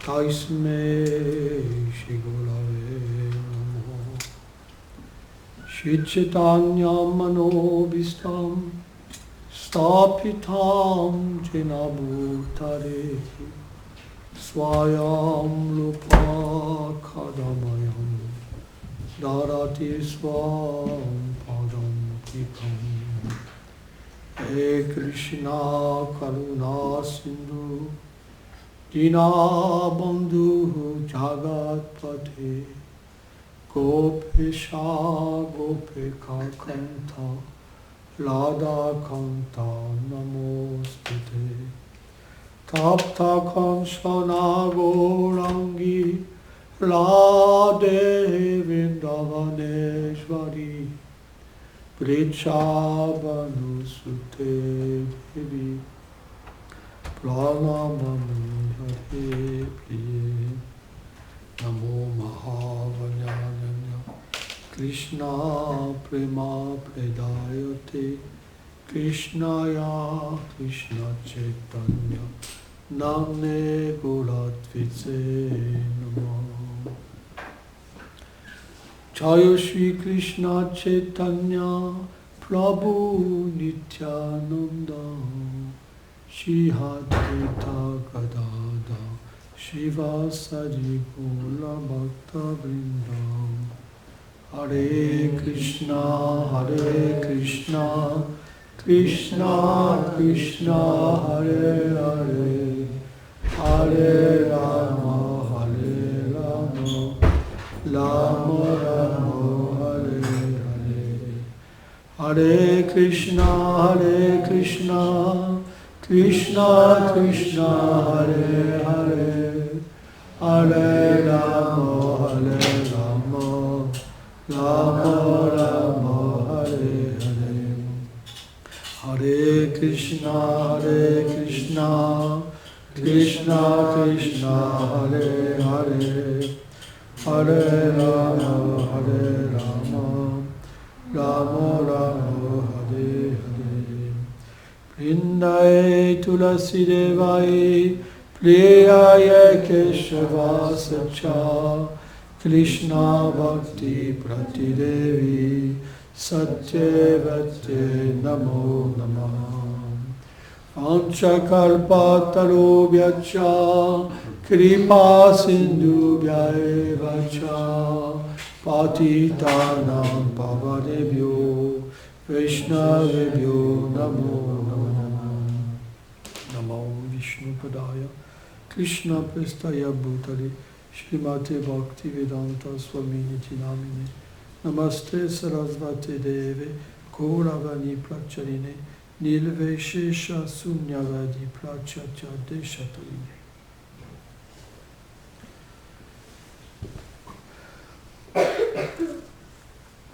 Taisme Shri Gurave Namo. Shri Chaitanya Manobhistam Stapitam Jena Bhutare Swayam Rupa Kadamayam Dharati Swam Padam Tikam. He Krishna Karuna Sindhu Dinabandhu Jagat Pate Gopesha Gopika Kanta Lada Kanta Namostute Tapta Kanshana Gorangi Radhe Vindavaneshwari Vrichabhanu Sute Devi Pranamami Hare Priye Namo Mahavanyanya Krishna Prema Predayate Krishnaya Krishna Chaitanya Namne Gulatvice Namo. Jaya Shri Krishna Chaitanya Prabhu Nityananda Shri Advaita Gadada Shiva Sadi Gola Bhakta Vrindam. Hare Krishna Krishna Krishna Hare Hare Hare Rama Rama Rama Hare Hare. Hare Krishna Krishna Krishna Hare Hare Hare Rama Rama Rama Hare Hare. Hare Krishna Krishna Krishna Hare Hare Hare Rama Rama Rama Hare Hare. Vrindaye Tulasi Devaye Priyaye Keshava Sacha Krishna Bhakti Prati Devi Satyavate Namo Namaha. Anchakalpa tarobhyacha Kripa Sindhubhya evacha Patitanam Pavanebhyo Vaishnavebhyo Namo Namaha. Namo Vishnu Padaya Krishna Prestaya Bhutale Shrimate Bhakti Vedanta Swaminiti Namine. Namaste Sarasvate Deve Gauravani Pracharine Nilve Shesha Sunyavadi Prachacha Deshatarine.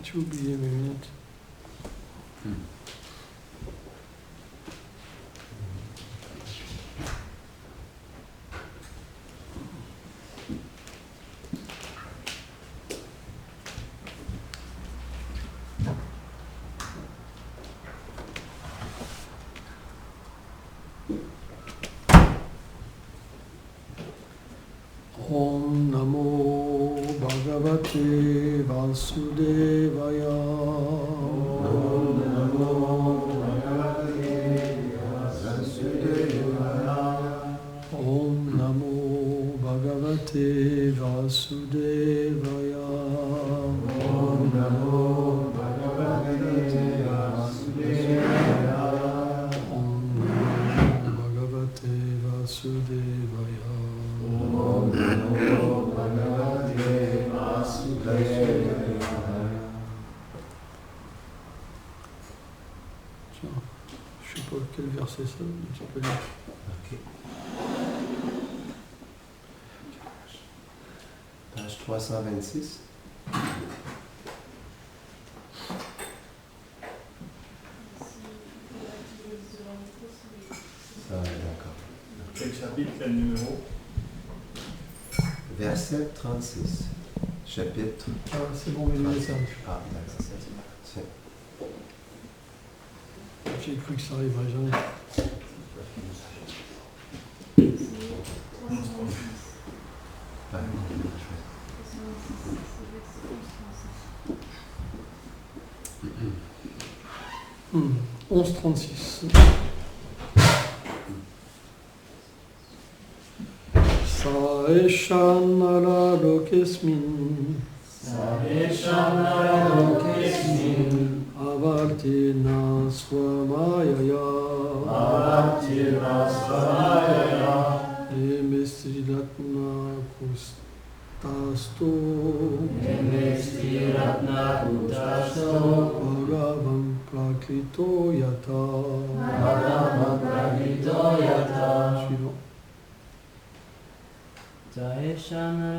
J'ai oublié mes lunettes. Om Namo Bhagavate Vasudevaya. Om Namo Bhagavate Vasudevaya. Om Namo Bhagavate Vasudevaya. Om Namo Bhagavate Vasudevaya. Om Namo Bhagavate Vasudevaya. Om Namo Bhagavate Vasudevaya. Tiens, je sais pas quel verset ça, mais tu peux lire. Ok. Page 326. Ah, d'accord. Quel chapitre, quel numéro? Verset 36. Chapitre. Ah, c'est bon, il est ça. Ah, d'accord. C'est- J'ai cru que ça arriverait jamais. Ouais. 11,36. Saeshanara lokesmin avartina swamayaya emestiratna kustasto bhagavam prakrito yata. Suivant. Saeshana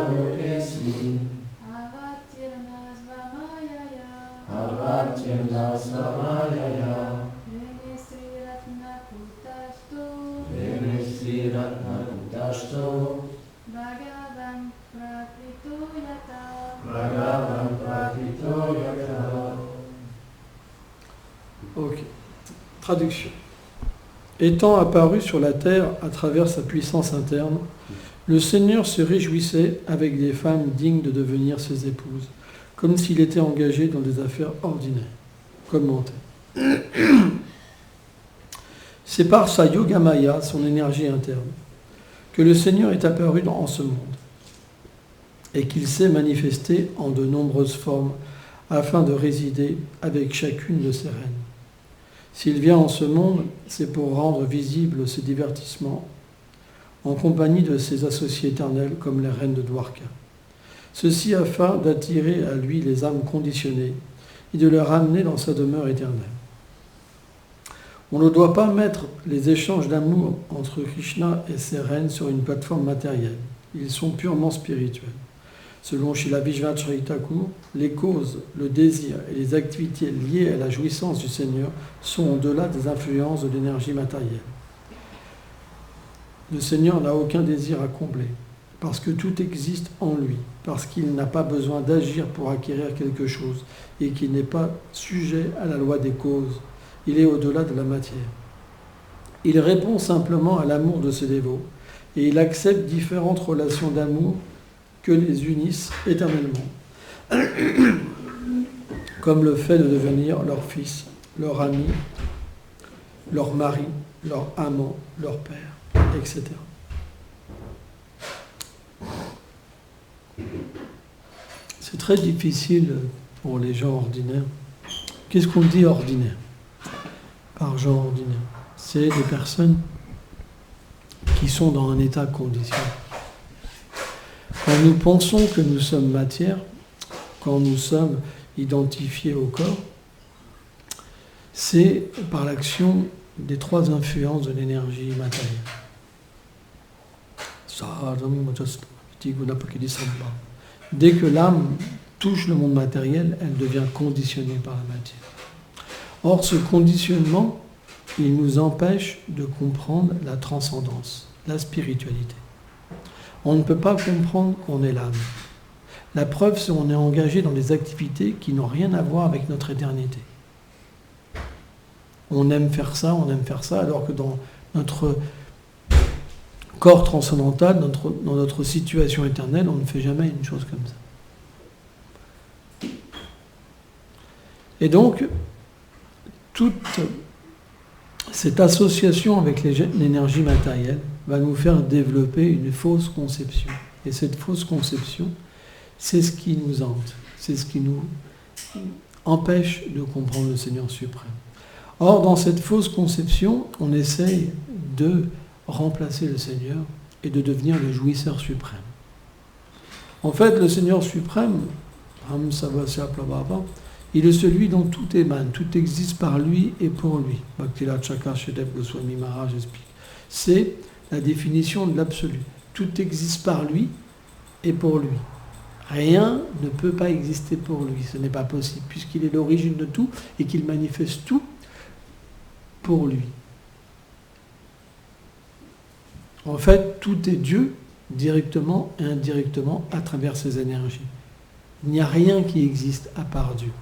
lokesmin avatirna svamayaya Remestri ratna kutashto Bhagavan prakrito yata. Ok. Traduction. Étant apparu sur la terre à travers sa puissance interne, le Seigneur se réjouissait avec des femmes dignes de devenir ses épouses, comme s'il était engagé dans des affaires ordinaires. Commentaire. C'est par sa Yogamaya, son énergie interne, que le Seigneur est apparu en ce monde et qu'il s'est manifesté en de nombreuses formes afin de résider avec chacune de ses reines. S'il vient en ce monde, c'est pour rendre visibles ses divertissements en compagnie de ses associés éternels comme les reines de Dwarka. Ceci afin d'attirer à lui les âmes conditionnées et de les ramener dans sa demeure éternelle. On ne doit pas mettre les échanges d'amour entre Krishna et ses reines sur une plateforme matérielle. Ils sont purement spirituels. Selon Srila Vishvacharya Thakur, les causes, le désir et les activités liées à la jouissance du Seigneur sont au-delà des influences de l'énergie matérielle. Le Seigneur n'a aucun désir à combler, parce que tout existe en lui, parce qu'il n'a pas besoin d'agir pour acquérir quelque chose et qu'il n'est pas sujet à la loi des causes. Il est au-delà de la matière. Il répond simplement à l'amour de ses dévots et il accepte différentes relations d'amour que les unissent éternellement, comme le fait de devenir leur fils, leur ami, leur mari, leur amant, leur père, etc. C'est très difficile pour les gens ordinaires. Qu'est-ce qu'on dit ordinaire par gens ordinaires? C'est des personnes qui sont dans un état conditionné. Quand nous pensons que nous sommes matière, quand nous sommes identifiés au corps, c'est par l'action des trois influences de l'énergie matérielle. Dès que l'âme touche le monde matériel, elle devient conditionnée par la matière. Or, ce conditionnement, il nous empêche de comprendre la transcendance, la spiritualité. On ne peut pas comprendre qu'on est l'âme. La preuve, c'est qu'on est engagé dans des activités qui n'ont rien à voir avec notre éternité. On aime faire ça, alors que dans notre corps transcendantal, dans notre situation éternelle, on ne fait jamais une chose comme ça. Et donc, toute cette association avec l'énergie matérielle va nous faire développer une fausse conception. Et cette fausse conception, c'est ce qui nous hante, c'est ce qui nous empêche de comprendre le Seigneur suprême. Or, dans cette fausse conception, on essaye de remplacer le Seigneur et de devenir le jouisseur suprême. En fait, le Seigneur suprême, il est celui dont tout émane, tout existe par lui et pour lui. Bhakti-Raj Chakra-Shedev Goswami Maharaj explique. C'est la définition de l'absolu. Tout existe par lui et pour lui. Rien ne peut pas exister pour lui, ce n'est pas possible, puisqu'il est l'origine de tout et qu'il manifeste tout pour lui. En fait, tout est Dieu, directement et indirectement, à travers ses énergies. Il n'y a rien qui existe à part Dieu.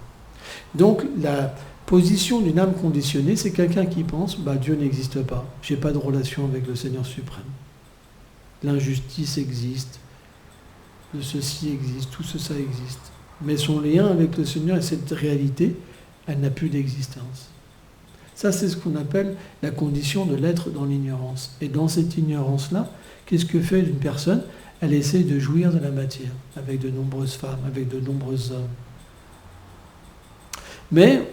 Donc, la position d'une âme conditionnée, c'est quelqu'un qui pense, Dieu n'existe pas, je n'ai pas de relation avec le Seigneur suprême. L'injustice existe, le ceci existe, tout ça existe. Mais son lien avec le Seigneur et cette réalité, elle n'a plus d'existence. Ça, c'est ce qu'on appelle la condition de l'être dans l'ignorance. Et dans cette ignorance-là, qu'est-ce que fait une personne? Elle essaie de jouir de la matière, avec de nombreuses femmes, avec de nombreux hommes. Mais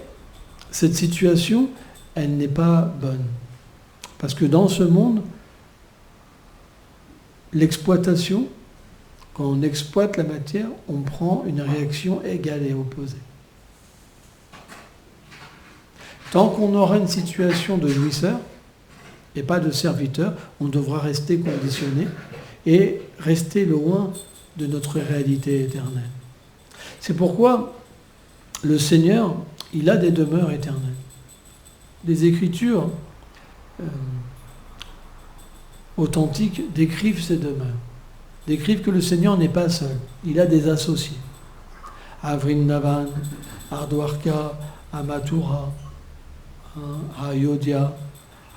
cette situation, elle n'est pas bonne. Parce que dans ce monde, l'exploitation, quand on exploite la matière, on prend une réaction égale et opposée. Tant qu'on aura une situation de jouisseur et pas de serviteur, on devra rester conditionné et rester loin de notre réalité éternelle. C'est pourquoi le Seigneur, il a des demeures éternelles. Les Écritures authentiques décrivent ces demeures, décrivent que le Seigneur n'est pas seul, il a des associés. À Vrindavan, à Dwarka, à Mathura, à Ayodhya,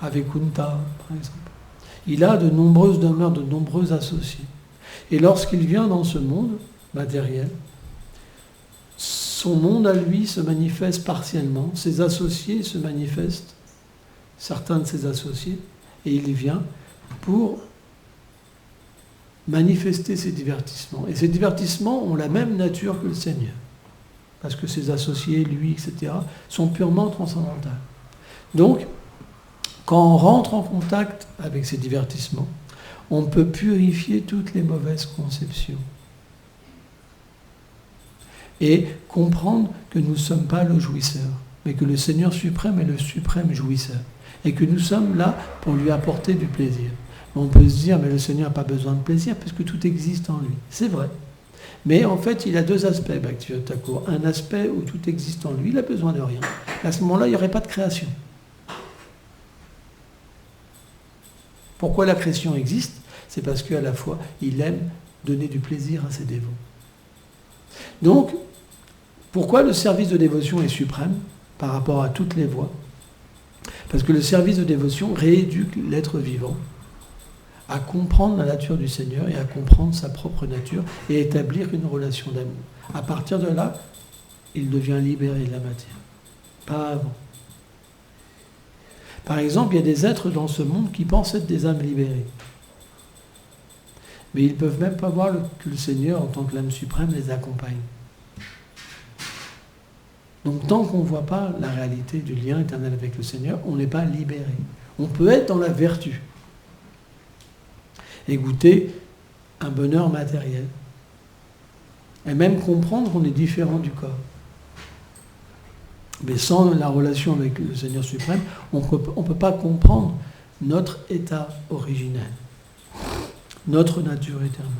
à Vaikunta, par exemple. Il a de nombreuses demeures, de nombreux associés. Et lorsqu'il vient dans ce monde matériel, son monde à lui se manifeste partiellement, ses associés se manifestent, certains de ses associés, et il vient pour manifester ses divertissements. Et ces divertissements ont la même nature que le Seigneur, parce que ses associés, lui, etc., sont purement transcendantaux. Donc, quand on rentre en contact avec ces divertissements, on peut purifier toutes les mauvaises conceptions et comprendre que nous ne sommes pas le jouisseur, mais que le Seigneur suprême est le suprême jouisseur et que nous sommes là pour lui apporter du plaisir. On peut se dire, mais le Seigneur n'a pas besoin de plaisir parce que tout existe en lui. C'est vrai. Mais en fait, il a deux aspects, Bhakti-Vinod Thakur. Un aspect où tout existe en lui, il n'a besoin de rien. À ce moment-là, il n'y aurait pas de création. Pourquoi la création existe? C'est parce qu'à la fois, il aime donner du plaisir à ses dévots. Donc, pourquoi le service de dévotion est suprême par rapport à toutes les voies? Parce que le service de dévotion rééduque l'être vivant à comprendre la nature du Seigneur et à comprendre sa propre nature et établir une relation d'amour. À partir de là, il devient libéré de la matière. Pas avant. Par exemple, il y a des êtres dans ce monde qui pensent être des âmes libérées. Mais ils ne peuvent même pas voir que le Seigneur, en tant que l'âme suprême, les accompagne. Donc tant qu'on ne voit pas la réalité du lien éternel avec le Seigneur, on n'est pas libéré. On peut être dans la vertu et goûter un bonheur matériel. Et même comprendre qu'on est différent du corps. Mais sans la relation avec le Seigneur suprême, on ne peut pas comprendre notre état originel, notre nature éternelle.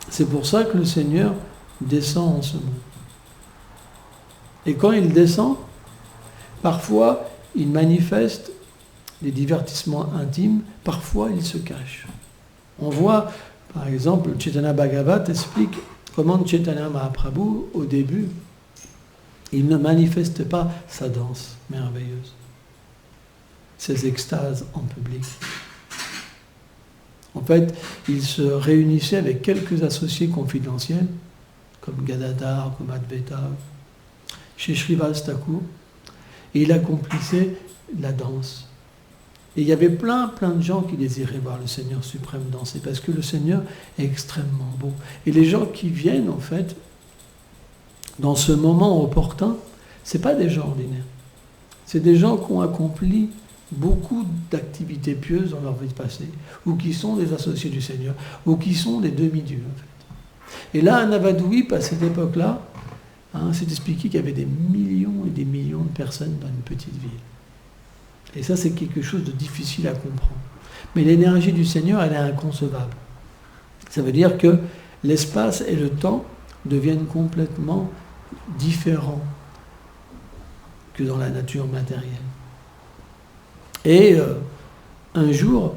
C'est pour ça que le Seigneur descend en ce monde. Et quand il descend, parfois il manifeste des divertissements intimes, parfois il se cache. On voit, par exemple, Chaitanya Bhagavat explique comment Chaitanya Mahaprabhu, au début, il ne manifeste pas sa danse merveilleuse, ses extases en public. En fait, il se réunissait avec quelques associés confidentiels, comme Gadadhar, comme Advaita, chez Srivas Thakur, et il accomplissait la danse. Et il y avait plein de gens qui désiraient voir le Seigneur suprême danser, parce que le Seigneur est extrêmement beau. Et les gens qui viennent, en fait, dans ce moment opportun, ce n'est pas des gens ordinaires. C'est des gens qui ont accompli beaucoup d'activités pieuses dans leur vie passée, ou qui sont des associés du Seigneur, ou qui sont des demi-dieux, en fait. Et là, à Navadvip, à cette époque-là, c'est expliqué qu'il y avait des millions et des millions de personnes dans une petite ville. Et ça, c'est quelque chose de difficile à comprendre. Mais l'énergie du Seigneur, elle est inconcevable. Ça veut dire qu'elle l'espace et le temps deviennent complètement différents que dans la nature matérielle. Et un jour,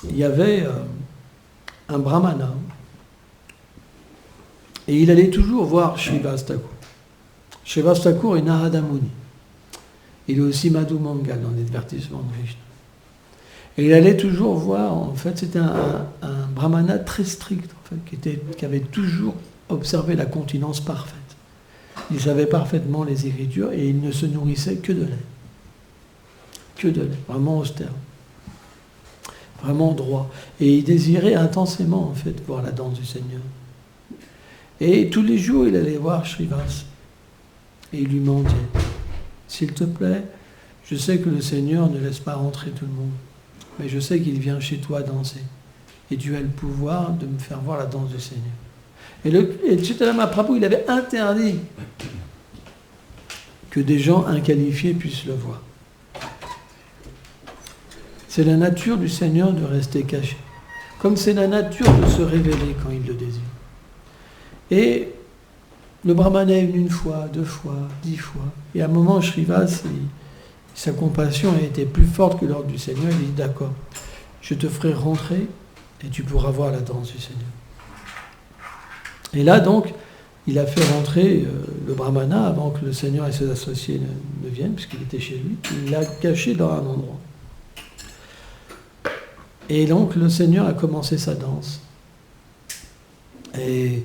il y avait un brahmana, et il allait toujours voir Srivas Thakur. Srivas Thakur est Narada Muni. Il est aussi Madhu Mangal dans les divertissements de Krishna. Et il allait toujours voir, en fait, c'était un brahmana très strict, en fait, qui avait toujours observé la continence parfaite. Il savait parfaitement les Écritures et il ne se nourrissait que de lait. Que de lait, vraiment austère. Vraiment droit. Et il désirait intensément, en fait, voir la danse du Seigneur. Et tous les jours, il allait voir Srivas. Et il lui mendiait. S'il te plaît, je sais que le Seigneur ne laisse pas rentrer tout le monde. Mais je sais qu'il vient chez toi danser. Et tu as le pouvoir de me faire voir la danse du Seigneur. Et Chaitanya Mahaprabhu, il avait interdit que des gens inqualifiés puissent le voir. C'est la nature du Seigneur de rester caché. Comme c'est la nature de se révéler quand il le désire. Et le brahmana est venu 1 fois, 2 fois, 10 fois. Et à un moment, Srivas, sa compassion a été plus forte que l'ordre du Seigneur. Il dit, d'accord, je te ferai rentrer et tu pourras voir la danse du Seigneur. Et là, donc, il a fait rentrer le brahmana avant que le Seigneur et ses associés ne viennent, puisqu'il était chez lui. Il l'a caché dans un endroit. Et donc, le Seigneur a commencé sa danse. Et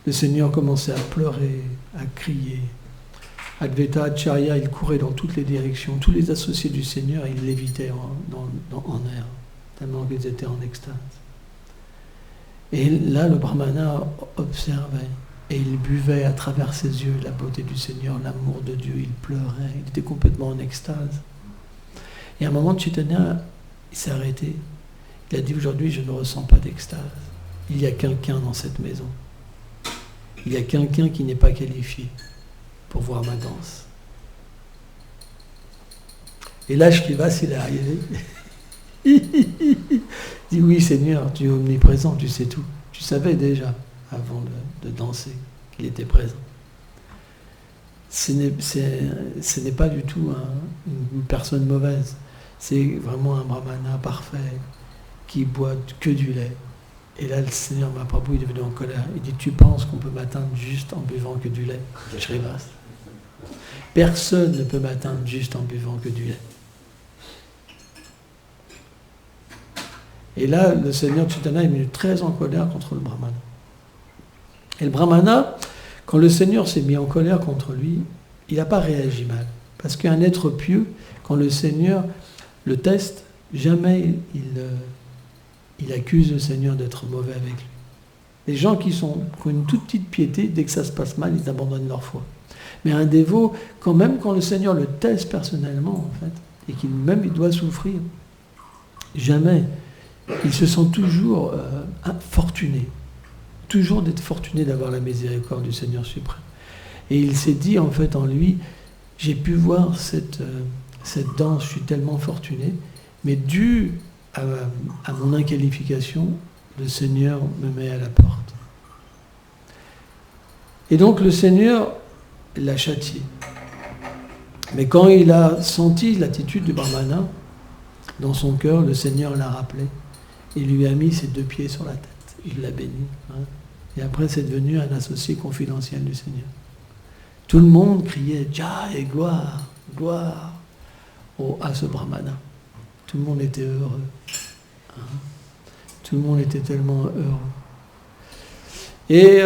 le Seigneur commençait à pleurer, à crier. Advaita Acharya, il courait dans toutes les directions. Tous les associés du Seigneur, ils lévitaient en air, tellement qu'ils étaient en extase. Et là, le brahmana observait et il buvait à travers ses yeux la beauté du Seigneur, l'amour de Dieu. Il pleurait, il était complètement en extase. Et à un moment, Chaitanya, il s'est arrêté. Il a dit, aujourd'hui, je ne ressens pas d'extase. Il y a quelqu'un dans cette maison. Il y a quelqu'un qui n'est pas qualifié pour voir ma danse. Et là, Srivas, il est arrivé. Il dit, oui Seigneur, tu es omniprésent, tu sais tout. Tu savais déjà, avant de danser, qu'il était présent. Ce n'est pas du tout une personne mauvaise. C'est vraiment un brahmana parfait qui boit que du lait. Et là, le Seigneur Mahaprabhu est devenu en colère. Il dit, tu penses qu'on peut m'atteindre juste en buvant que du lait? Srivas. Personne ne peut m'atteindre juste en buvant que du lait. Et là, le Seigneur Chaitanya est venu très en colère contre le brahmana. Et le brahmana, quand le Seigneur s'est mis en colère contre lui, il n'a pas réagi mal. Parce qu'un être pieux, quand le Seigneur le teste, jamais il accuse le Seigneur d'être mauvais avec lui. Les gens qui ont une toute petite piété, dès que ça se passe mal, ils abandonnent leur foi. Mais un dévot, quand le Seigneur le teste personnellement, en fait, et il doit souffrir, jamais, il se sent toujours fortuné. Toujours d'être fortuné d'avoir la miséricorde du Seigneur suprême. Et il s'est dit, en fait, en lui, j'ai pu voir cette danse, je suis tellement fortuné, mais dû à mon inqualification, le Seigneur me met à la porte. Et donc le Seigneur l'a châtié. Mais quand il a senti l'attitude du brahmana, dans son cœur, le Seigneur l'a rappelé. Il lui a mis ses 2 pieds sur la tête. Il l'a béni. Et après, c'est devenu un associé confidentiel du Seigneur. Tout le monde criait « Jai, gloire, gloire » à ce brahmana. Tout le monde était heureux. Tout le monde était tellement heureux. Et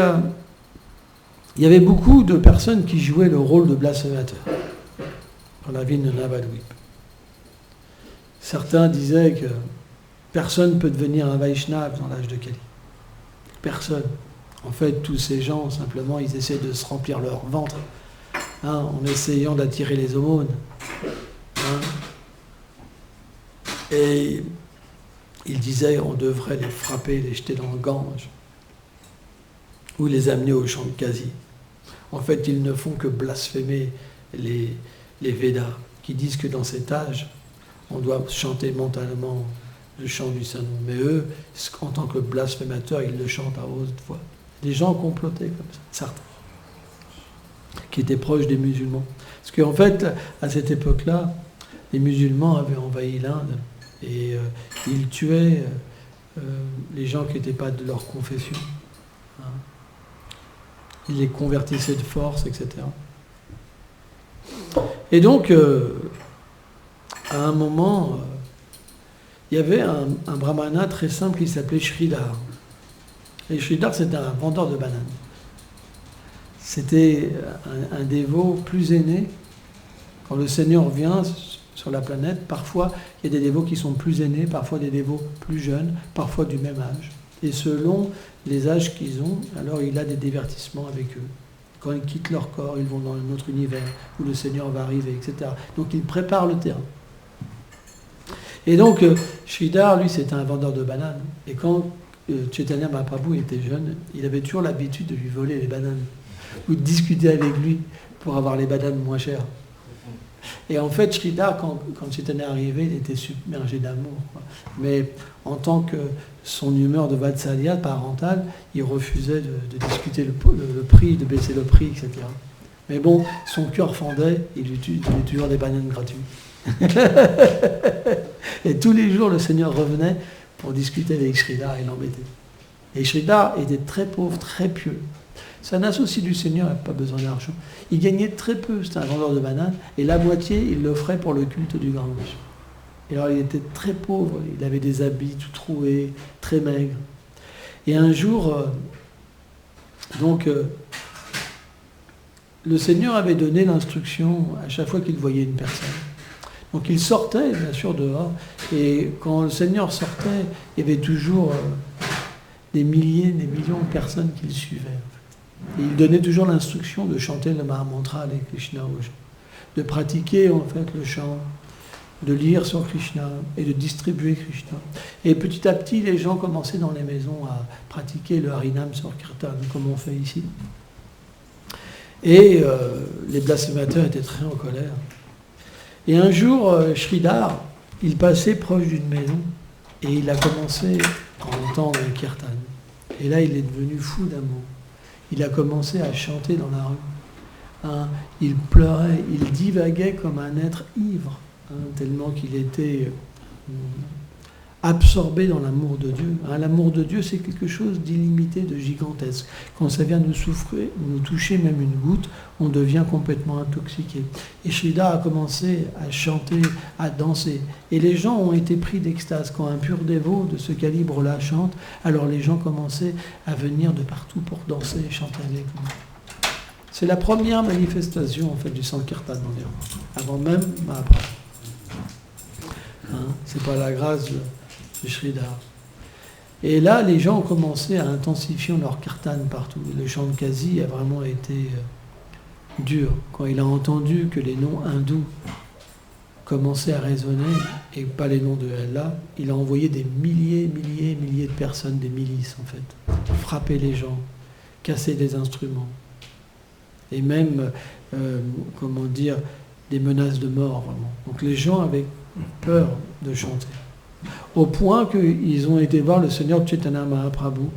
il y avait beaucoup de personnes qui jouaient le rôle de blasphémateur dans la ville de Navadvip. Certains disaient que personne ne peut devenir un Vaishnava dans l'âge de Kali. Personne. En fait, tous ces gens, simplement, ils essaient de se remplir leur ventre en essayant d'attirer les aumônes. Et ils disaient on devrait les frapper, les jeter dans le Gange ou les amener au champ de Kasi. En fait, ils ne font que blasphémer les Védas, qui disent que dans cet âge, on doit chanter mentalement le chant du Saint-Nom. Mais eux, en tant que blasphémateurs, ils le chantent à haute voix. Des gens complotaient comme ça, certains, qui étaient proches des musulmans. Parce qu'en fait, à cette époque-là, les musulmans avaient envahi l'Inde et ils tuaient les gens qui n'étaient pas de leur confession. Hein. Ils les convertissaient de force, etc. Et donc, à un moment, il y avait un brahmana très simple qui s'appelait Sridhar. Et Sridhar, c'était un vendeur de bananes. C'était un dévot plus aîné. Quand le Seigneur vient sur la planète, parfois il y a des dévots qui sont plus aînés, parfois des dévots plus jeunes, parfois du même âge. Et selon les âges qu'ils ont, alors il a des divertissements avec eux. Quand ils quittent leur corps, ils vont dans un autre univers où le Seigneur va arriver, etc. Donc il prépare le terrain. Et donc Sridhar, lui, c'était un vendeur de bananes. Et quand Chaitanya Mahaprabhu était jeune, il avait toujours l'habitude de lui voler les bananes ou de discuter avec lui pour avoir les bananes moins chères. Et en fait, Sridhar, quand Chaitanya est arrivé, il était submergé d'amour. Mais en tant que son humeur de Vatsalya parentale, il refusait de discuter le prix, de baisser le prix, etc. Mais bon, son cœur fendait, il lui donnait toujours des bananes gratuites. Et tous les jours, le Seigneur revenait pour discuter avec Sridhar et l'embêter. Et Sridhar était très pauvre, très pieux. C'est un associé du Seigneur, il n'a pas besoin d'argent. Il gagnait très peu, c'était un vendeur de bananes, et la moitié, il l'offrait pour le culte du Gange. Et alors, il était très pauvre, il avait des habits tout troués, très maigres. Et un jour, le Seigneur avait donné l'instruction à chaque fois qu'il voyait une personne. Donc il sortait, bien sûr, dehors, et quand le Seigneur sortait, il y avait toujours des milliers, des millions de personnes qui le suivaient. Et il donnait toujours l'instruction de chanter le Mahamantra avec Krishna aux gens, de pratiquer en fait le chant, de lire sur Krishna et de distribuer Krishna. Et petit à petit, les gens commençaient dans les maisons à pratiquer le Harinam sur Kirtan, comme on fait ici. Et les blasphémateurs étaient très en colère. Et un jour, Sridhar, il passait proche d'une maison et il a commencé à entendre le Kirtan. Et là, il est devenu fou d'amour. Il a commencé à chanter dans la rue. Hein, il pleurait, il divaguait comme un être ivre, hein, tellement qu'il était absorbé dans l'amour de Dieu. Hein, l'amour de Dieu, c'est quelque chose d'illimité, de gigantesque. Quand ça vient nous souffrir, nous toucher même une goutte, on devient complètement intoxiqué. Et Sridhar a commencé à chanter, à danser. Et les gens ont été pris d'extase. Quand un pur dévot de ce calibre-là chante, alors les gens commençaient à venir de partout pour danser et chanter avec lui. C'est la première manifestation en fait du Sankirtan mondial, avant même Mahaprabhu. Hein, c'est pas la grâce de Sridhar. Et là, les gens ont commencé à intensifier leur kirtan partout. Le chant de Kasi a vraiment été dur. Quand il a entendu que les noms hindous commençaient à résonner, et pas les noms de Allah, il a envoyé des milliers de personnes, des milices en fait, frapper les gens, casser des instruments. Et même, des menaces de mort, vraiment. Donc les gens avaient peur de chanter. Au point qu'ils ont été voir le Seigneur Chaitanya Mahaprabhu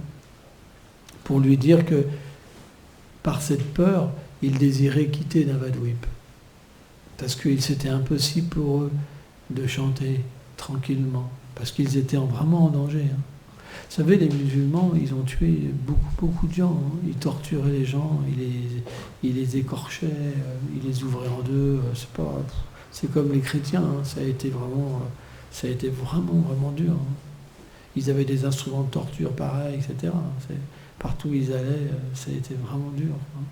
pour lui dire que, par cette peur, ils désiraient quitter Navadvip. Parce que c'était impossible pour eux de chanter tranquillement. Parce qu'ils étaient vraiment en danger. Hein. Vous savez, les musulmans, ils ont tué beaucoup de gens. Hein. Ils torturaient les gens, ils les écorchaient, ils les ouvraient en deux. C'est comme les chrétiens. Hein. Ça a été vraiment dur. Hein. Ils avaient des instruments de torture pareils, etc. Partout où ils allaient, ça a été vraiment dur. Hein.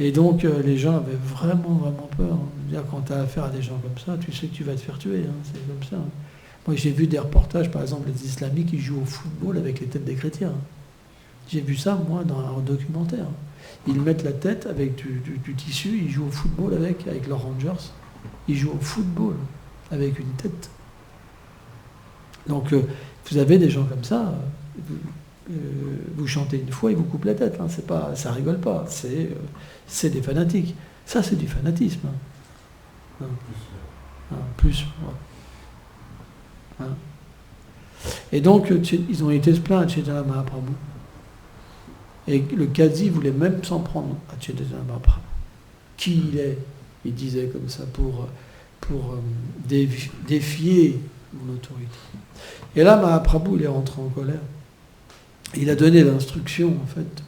Et donc, les gens avaient vraiment peur. Hein. Quand tu as affaire à des gens comme ça, tu sais que tu vas te faire tuer. Hein. C'est comme ça. Hein. Moi, j'ai vu des reportages, par exemple, les islamiques qui jouent au football avec les têtes des chrétiens. Hein. J'ai vu ça, moi, dans un documentaire. Ils mettent la tête avec du tissu, ils jouent au football avec leurs Rangers. Ils jouent au football avec une tête. Donc, vous avez des gens comme ça, vous chantez une fois, ils vous coupent la tête. Hein. Ça rigole pas. C'est des fanatiques. Ça, c'est du fanatisme. Hein. Plus. Ouais. Hein. Et donc, ils ont été se plaindre à Chaitanya Mahaprabhu. Et le Qazi voulait même s'en prendre à Chaitanya Mahaprabhu. Qui il est, il disait comme ça, pour défier mon autorité. Et là, Mahaprabhu, il est rentré en colère. Il a donné l'instruction, en fait,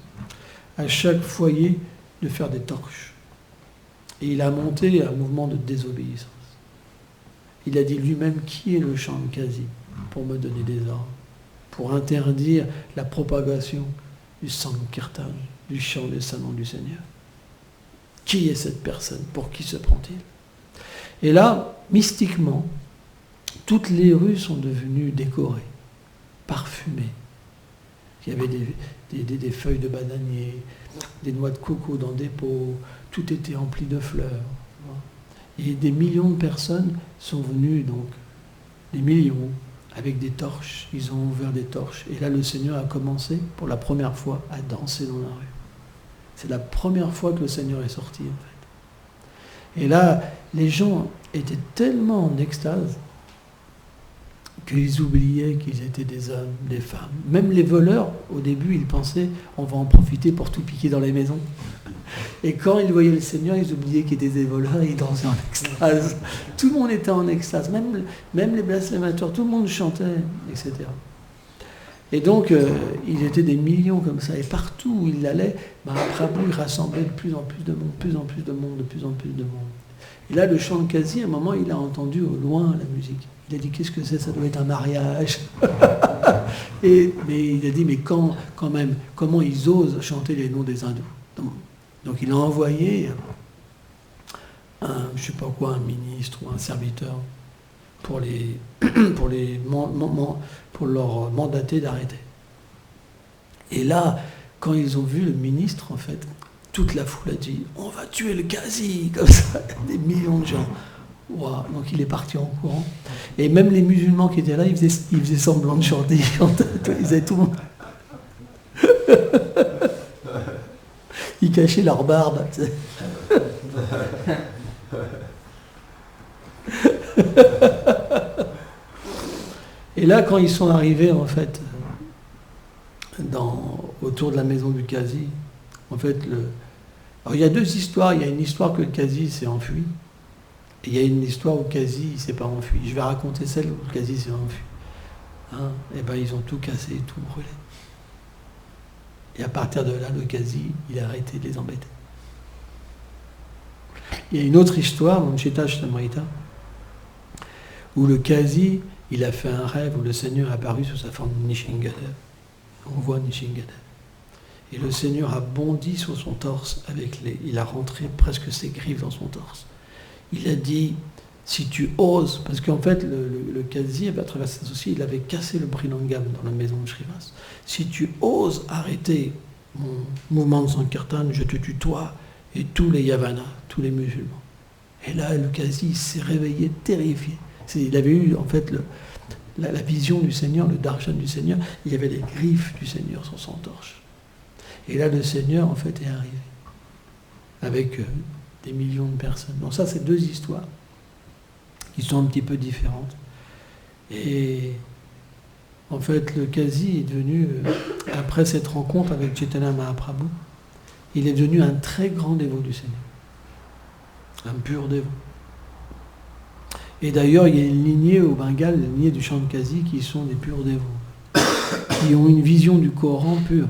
à chaque foyer de faire des torches. Et il a monté un mouvement de désobéissance. Il a dit lui-même qui est le Shankasi pour me donner des ordres, pour interdire la propagation du Sankirtan, du chant des saints noms du Seigneur. Qui est cette personne? Pour qui se prend-il? Et là, mystiquement, toutes les rues sont devenues décorées, parfumées. Il y avait des feuilles de bananier, des noix de coco dans des pots, tout était rempli de fleurs. Et des millions de personnes sont venues, donc, des millions, avec des torches. Ils ont ouvert des torches. Et là, le Seigneur a commencé, pour la première fois, à danser dans la rue. C'est la première fois que le Seigneur est sorti, en fait. Et là, les gens étaient tellement en extase qu'ils oubliaient qu'ils étaient des hommes, des femmes. Même les voleurs, au début, ils pensaient on va en profiter pour tout piquer dans les maisons. Et quand ils voyaient le Seigneur, ils oubliaient qu'ils étaient des voleurs et ils dansaient en extase. Tout le monde était en extase, même les blasphémateurs, tout le monde chantait, etc. Et donc, ils étaient des millions comme ça. Et partout où il allait, Mahaprabhu rassemblait de plus en plus de monde, de plus en plus de monde, de plus en plus de monde. Et là, le Shankasi, à un moment, il a entendu au loin la musique. Il a dit, qu'est-ce que c'est? Ça doit être un mariage. Mais il a dit, mais quand même, comment ils osent chanter les noms des hindous? Donc il a envoyé je sais pas quoi, un ministre ou un serviteur pour leur mandater d'arrêter. Et là, quand ils ont vu le ministre, en fait, toute la foule a dit on va tuer le Qazi, comme ça, des millions de gens. Wow. Donc il est parti en courant. Et même les musulmans qui étaient là, ils faisaient semblant de chanter, ils faisaient tout le monde. Ils cachaient leur barbe. Tu sais. Et là, quand ils sont arrivés, en fait, autour de la maison du Qazi, en fait, alors, il y a deux histoires. Il y a une histoire que le Qazi s'est enfui, et il y a une histoire où le Qazi ne s'est pas enfui. Je vais raconter celle où le Qazi s'est enfui. Hein, et ben, ils ont tout cassé, tout brûlé. Et à partir de là, le Qazi, il a arrêté de les embêter. Il y a une autre histoire, dans Chaitanya, où le Qazi, il a fait un rêve où le Seigneur est apparu sous sa forme de Nishingadev. On voit Nishingadev. Et le Seigneur a bondi sur son torse, il a rentré presque ses griffes dans son torse. Il a dit, si tu oses, parce qu'en fait, le Qazi, à travers ses associés, il avait cassé le Brinangam dans la maison de Srivas. Si tu oses arrêter mon mouvement de Sankirtan, je te tutoie, et tous les Yavanas, tous les musulmans. Et là, le Qazi s'est réveillé terrifié. Il avait eu, en fait, la vision du Seigneur, le darshan du Seigneur. Il y avait les griffes du Seigneur sur son torche. Et là, le Seigneur, en fait, est arrivé. Avec des millions de personnes. Donc ça, c'est deux histoires qui sont un petit peu différentes. Et en fait, le Qazi est devenu, après cette rencontre avec Chaitanya Mahaprabhu, il est devenu un très grand dévot du Seigneur. Un pur dévot. Et d'ailleurs, il y a une lignée au Bengale, la lignée du Shankasi, qui sont des purs dévots, qui ont une vision du Coran pure.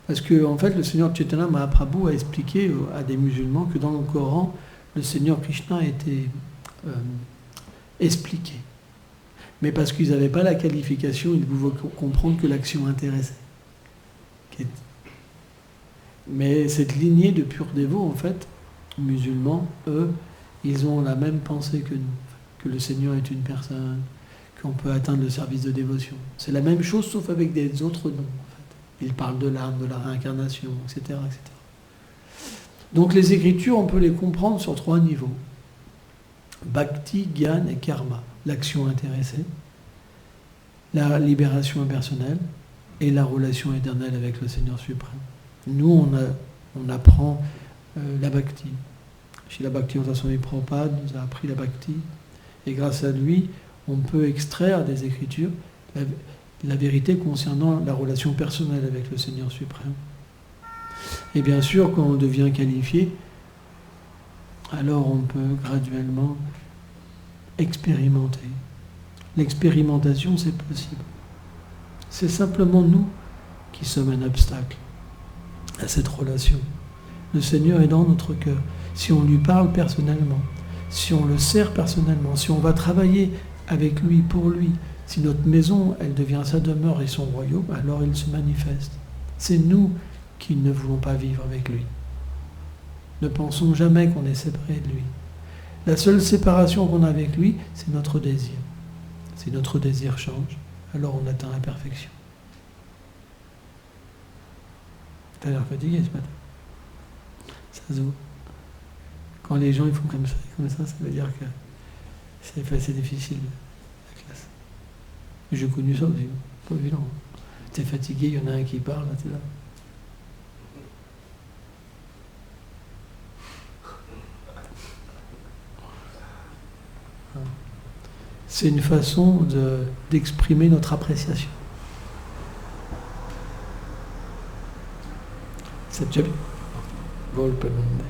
Parce que, en fait, le Seigneur Chaitanya Mahaprabhu a expliqué à des musulmans que dans le Coran, le Seigneur Krishna a été expliqué. Mais parce qu'ils n'avaient pas la qualification, ils pouvaient comprendre que l'action intéressait. Mais cette lignée de purs dévots, en fait, musulmans, eux, ils ont la même pensée que nous, que le Seigneur est une personne, qu'on peut atteindre le service de dévotion. C'est la même chose, sauf avec des autres noms, en fait. Ils parlent de l'âme, de la réincarnation, etc., etc. Donc les Écritures, on peut les comprendre sur trois niveaux. Bhakti, Gyan et Karma. L'action intéressée, la libération impersonnelle et la relation éternelle avec le Seigneur suprême. Nous, on apprend la Bhakti. Srila Bhaktivinoda Swami Prabhupada nous a appris la Bhakti. Et grâce à lui, on peut extraire des Écritures la vérité concernant la relation personnelle avec le Seigneur suprême. Et bien sûr, quand on devient qualifié, alors on peut graduellement expérimenter. L'expérimentation, c'est possible. C'est simplement nous qui sommes un obstacle à cette relation. Le Seigneur est dans notre cœur. Si on lui parle personnellement, si on le sert personnellement, si on va travailler avec lui, pour lui, si notre maison, elle devient sa demeure et son royaume, alors il se manifeste. C'est nous qui ne voulons pas vivre avec lui. Ne pensons jamais qu'on est séparé de lui. La seule séparation qu'on a avec lui, c'est notre désir. Si notre désir change, alors on atteint la perfection. T'as l'air fatigué ce matin. Ça se voit. Quand les gens ils font comme ça veut dire que c'est difficile, la classe. J'ai connu ça aussi, pas évident. T'es fatigué, il y en a un qui parle, là, t'es là. C'est une façon d'exprimer notre appréciation. C'est déjà bien. Volpe Monday.